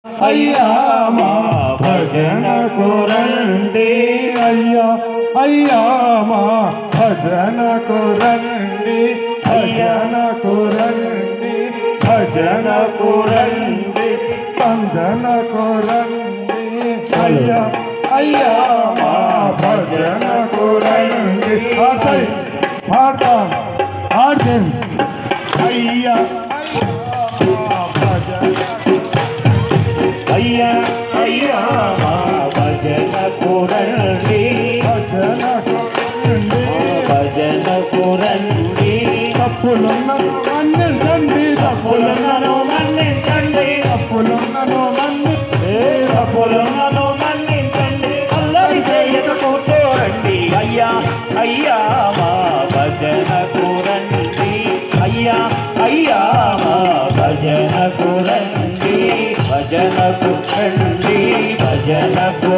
అయ్యా మా భజనకు రండి అయ్యా అయ్యా మా భజనకు రండి భజనకు రండి భజనకు రండి వందనకు రండి అయ్యా అయ్యా మా భజనకు రండి ఆర్జన్ అయ్యా అయ్యా అయ్యా మా భజనకు రండి భజనకు రండి తప్పులున్నను మన్నించండి తప్పులున్నను మన్నించండి తప్పులున్నను తప్పులున్నను మన్నించండి అల్లరి చేయక కూర్చోరండి అయ్యా అయ్యా మా భజనకు రండి అయ్యా అయ్యా మా భజనకు రండి భజనకు రండి భజనకు